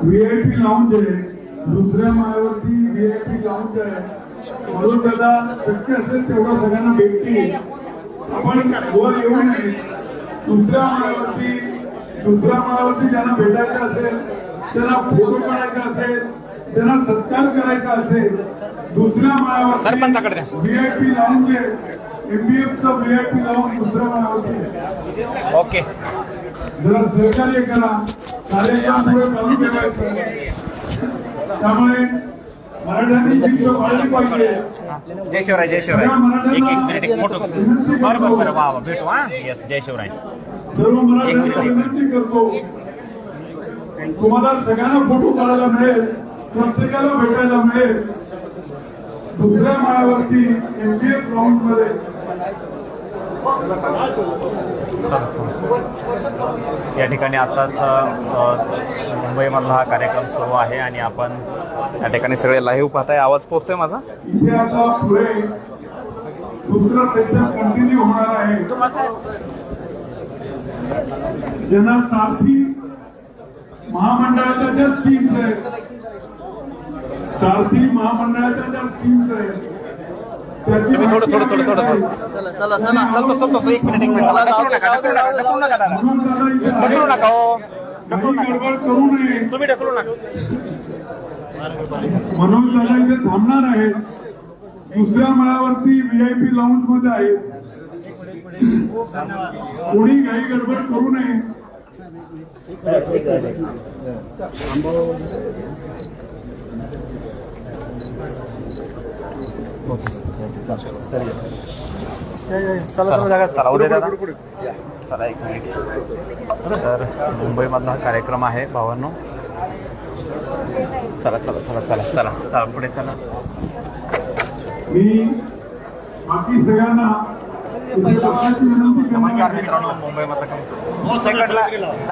VIP lounge आहे, दुसऱ्या माळ्यावरती VIP lounge आहे. म्हणून दादा शक्य असेल तेवढं सगळ्यांना भेटतील. आपण वर येऊ नये. दुसऱ्या माळावरती ज्यांना भेटायचं असेल, त्यांना फोटो काढायचा असेल, त्यांना सत्कार करायचा असेल, दुसऱ्या माळावर सरपंचाकडे द्या. व्हीआयपी लाऊंज आहे. एमबीएफचा व्हीआयपी लाऊंज दुसऱ्या माळावरती. ओके. जरा सहकार्य करा. कार्यक्रम पुढे चालू ठेवायचं. त्यामुळे मराठ्यांनी शिस्त पाळली पाहिजे. जय शिवराय. जय शिवराय. एक मिनिट एक फोटो. बरं वा भेटू. हा येस. जय शिवराय. सर्व मराठ्यांना विनंती करतो, तुम्हाला सगळ्यांना फोटो काढायला मिळेल, प्रत्येकाला भेटायला मिळेल. दुसऱ्या माळ्यावरती एमबीएफ ग्राउंड मध्ये या ठिकाणी आताच मुंबईमधला हा कार्यक्रम सुरू आहे आणि आपण या ठिकाणी सगळे लाईव्ह पाहताय. आवाज पोहोचतोय माझा? इथे आता पुढे दुसरा सेशन कंटिन्यू होणार आहे. ज्यांना सारथी महामंडळाच्या ज्या स्कीम्स आहेत, सारथी महामंडळाच्या ज्या स्कीम्स आहेत, त्याची थोडं एक मिनिट एक मिनिट. ढकलू नका हो. गडबड करू नये. तुम्ही ढकलू नका. म्हणून दादा इथे थांबणार आहे. दुसऱ्या माळ्यावरती व्हीआयपी लाऊंज मध्ये आहे. कोणी घाई गडबड करू नये. चला उद्या दादा. चला एक मिनिट. तर मुंबईमधला हा कार्यक्रम आहे भावांनो. चला चला चला चला चला चला पुढे चला. मी बाकी सगळ्यांना विनंती करणार नमस्कार आहे. मित्रांनो. मुंबईमधला